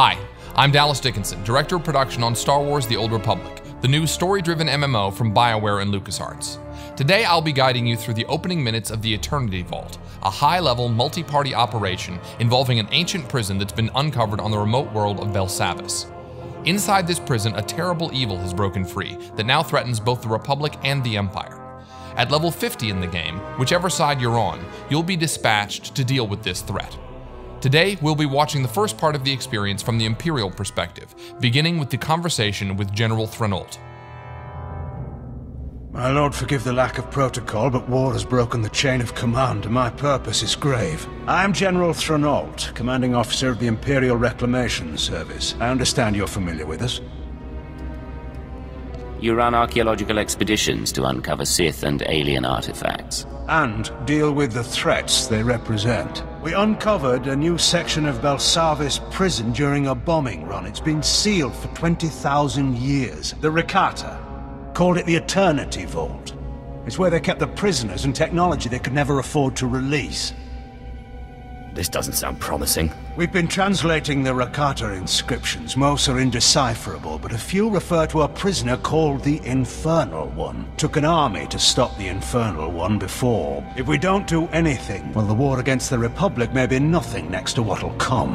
Hi, I'm Dallas Dickinson, Director of Production on Star Wars The Old Republic, the new story-driven MMO from BioWare and LucasArts. Today I'll be guiding you through the opening minutes of the Eternity Vault, a high-level, multi-party operation involving an ancient prison that's been uncovered on the remote world of Belsavis. Inside this prison, a terrible evil has broken free that now threatens both the Republic and the Empire. At level 50 in the game, whichever side you're on, you'll be dispatched to deal with this threat. Today, we'll be watching the first part of the experience from the Imperial perspective, beginning with the conversation with General Threnoldt. My lord, forgive the lack of protocol, but war has broken the chain of command, and my purpose is grave. I am General Threnoldt, commanding officer of the Imperial Reclamation Service. I understand you're familiar with us. You run archaeological expeditions to uncover Sith and alien artifacts. And deal with the threats they represent. We uncovered a new section of Belsavis prison during a bombing run. It's been sealed for 20,000 years. The Rakata called it the Eternity Vault. It's where they kept the prisoners and technology they could never afford to release. This doesn't sound promising. We've been translating the Rakata inscriptions. Most are indecipherable, but a few refer to a prisoner called the Infernal One. Took an army to stop the Infernal One before. If we don't do anything, well, the war against the Republic may be nothing next to what'll come.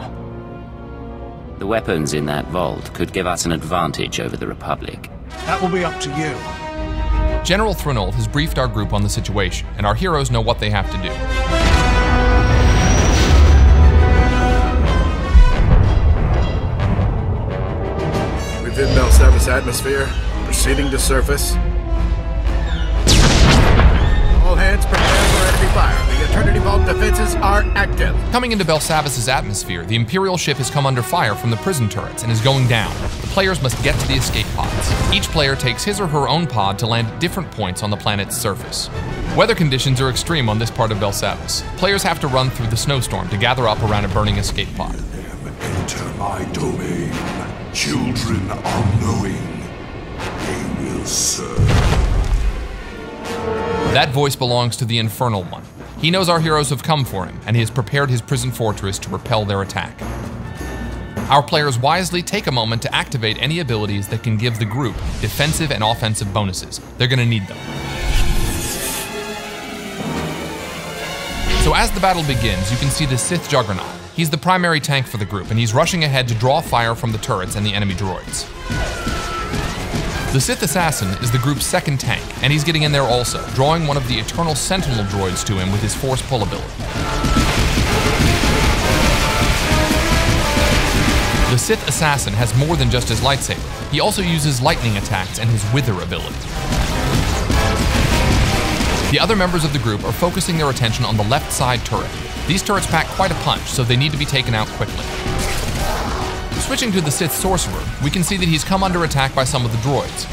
The weapons in that vault could give us an advantage over the Republic. That will be up to you. General Threnoldt has briefed our group on the situation, and our heroes know what they have to do. Within Belsavis atmosphere, proceeding to surface. All hands prepare for enemy fire. The Eternity Vault defenses are active. Coming into Belsavis' atmosphere, the Imperial ship has come under fire from the prison turrets and is going down. The players must get to the escape pods. Each player takes his or her own pod to land at different points on the planet's surface. Weather conditions are extreme on this part of Belsavis. Players have to run through the snowstorm to gather up around a burning escape pod. Enter my domain. Children unknowing, they will serve. That voice belongs to the Infernal One. He knows our heroes have come for him, and he has prepared his prison fortress to repel their attack. Our players wisely take a moment to activate any abilities that can give the group defensive and offensive bonuses. They're going to need them. So as the battle begins, you can see the Sith Juggernaut. He's the primary tank for the group, and he's rushing ahead to draw fire from the turrets and the enemy droids. The Sith Assassin is the group's second tank, and he's getting in there also, drawing one of the Eternal Sentinel droids to him with his Force Pull ability. The Sith Assassin has more than just his lightsaber. He also uses lightning attacks and his Wither ability. The other members of the group are focusing their attention on the left side turret. These turrets pack quite a punch, so they need to be taken out quickly. Switching to the Sith Sorcerer, we can see that he's come under attack by some of the droids.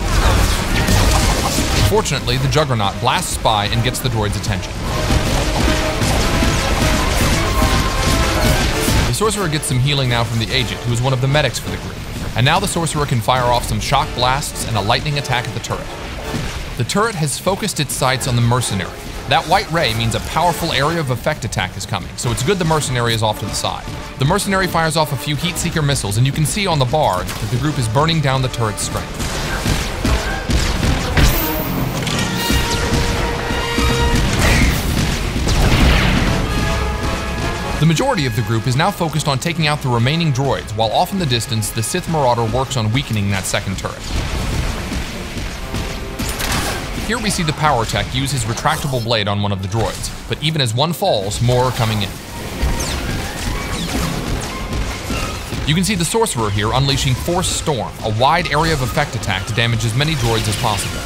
Fortunately, the Juggernaut blasts by and gets the droid's attention. The Sorcerer gets some healing now from the Agent, who is one of the medics for the group. And now the Sorcerer can fire off some shock blasts and a lightning attack at the turret. The turret has focused its sights on the Mercenary. That white ray means a powerful area of effect attack is coming, so it's good the Mercenary is off to the side. The Mercenary fires off a few Heatseeker missiles, and you can see on the bar that the group is burning down the turret's strength. The majority of the group is now focused on taking out the remaining droids, while off in the distance, the Sith Marauder works on weakening that second turret. Here we see the power tech use his retractable blade on one of the droids, but even as one falls, more are coming in. You can see the Sorcerer here unleashing Force Storm, a wide area of effect attack to damage as many droids as possible.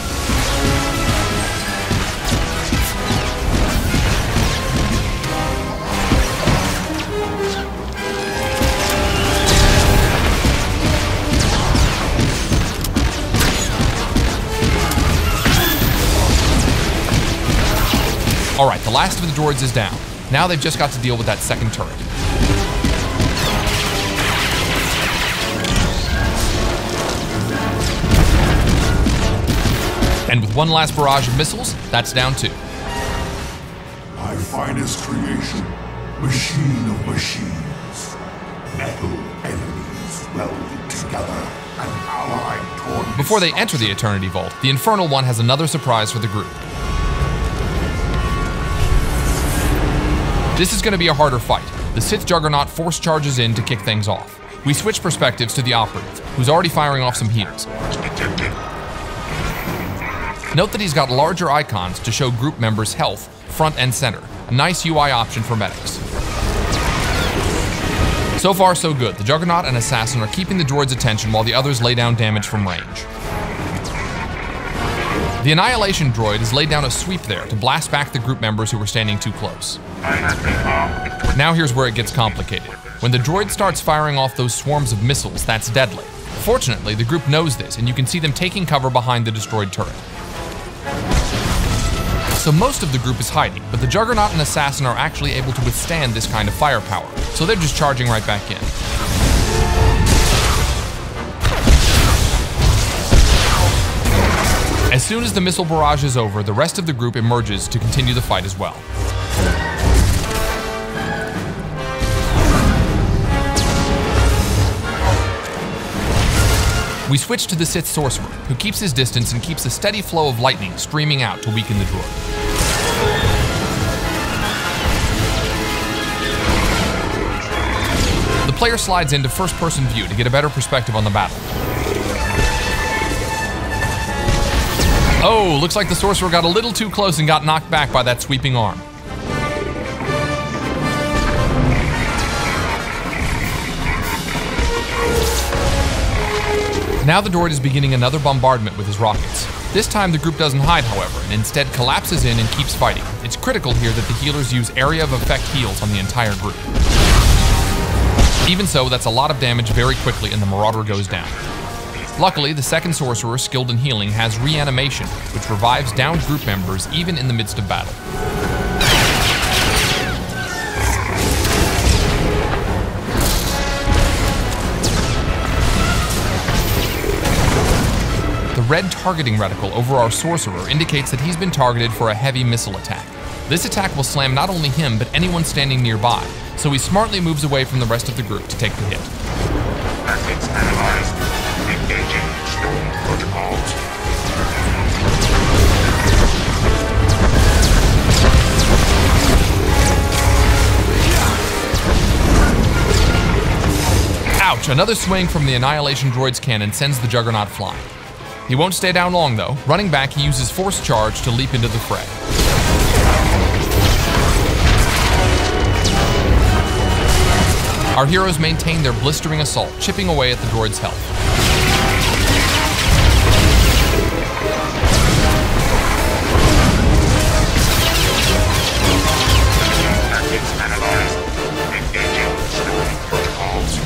Alright, the last of the droids is down. Now they've just got to deal with that second turret. And with one last barrage of missiles, that's down too. My finest creation, machine of machines. Metal enemies welded together, an allied toward Before they enter the Eternity Vault, the Infernal One has another surprise for the group. This is going to be a harder fight. The Sith Juggernaut force charges in to kick things off. We switch perspectives to the Operative, who's already firing off some heals. Note that he's got larger icons to show group members' health, front and center. A nice UI option for medics. So far, so good. The Juggernaut and Assassin are keeping the droid's attention while the others lay down damage from range. The Annihilation droid has laid down a sweep there to blast back the group members who were standing too close. Now here's where it gets complicated. When the droid starts firing off those swarms of missiles, that's deadly. Fortunately, the group knows this, and you can see them taking cover behind the destroyed turret. So most of the group is hiding, but the Juggernaut and Assassin are actually able to withstand this kind of firepower, so they're just charging right back in. As soon as the missile barrage is over, the rest of the group emerges to continue the fight as well. We switch to the Sith Sorcerer, who keeps his distance and keeps a steady flow of lightning streaming out to weaken the droid. The player slides into first-person view to get a better perspective on the battle. Oh, looks like the Sorcerer got a little too close and got knocked back by that sweeping arm. Now the droid is beginning another bombardment with his rockets. This time the group doesn't hide, however, and instead collapses in and keeps fighting. It's critical here that the healers use area of effect heals on the entire group. Even so, that's a lot of damage very quickly and the Marauder goes down. Luckily, the second Sorcerer, skilled in healing, has reanimation, which revives downed group members even in the midst of battle. The red targeting reticle over our Sorcerer indicates that he's been targeted for a heavy missile attack. This attack will slam not only him, but anyone standing nearby, so he smartly moves away from the rest of the group to take the hit. Methods analyzed. Engaging stone protocols. Ouch! Another swing from the Annihilation droid's cannon sends the Juggernaut flying. He won't stay down long though. Running back, he uses Force Charge to leap into the fray. Our heroes maintain their blistering assault, chipping away at the droid's health. Methods analyzed. Engaging stone protocols.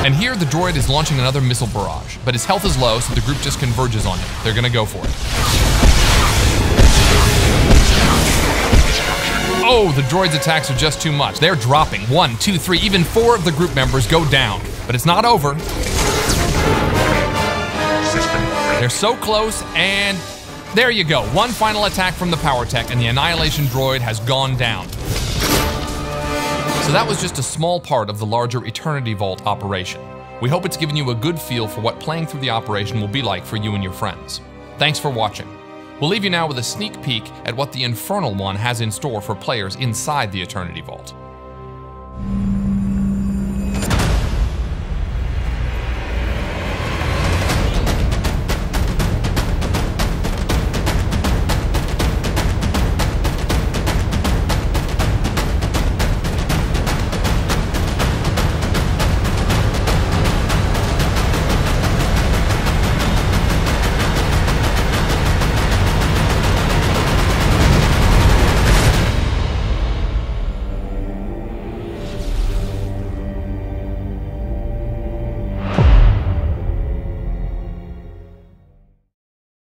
And here the droid is launching another missile barrage, but his health is low, so the group just converges on him. They're gonna go for it. Oh, the droid's attacks are just too much. They're dropping. 1, 2, 3, even 4 of the group members go down. But it's not over. They're so close, and there you go. One final attack from the power tech, and the Annihilation droid has gone down. So that was just a small part of the larger Eternity Vault operation. We hope it's given you a good feel for what playing through the operation will be like for you and your friends. Thanks for watching. We'll leave you now with a sneak peek at what the Infernal One has in store for players inside the Eternity Vault.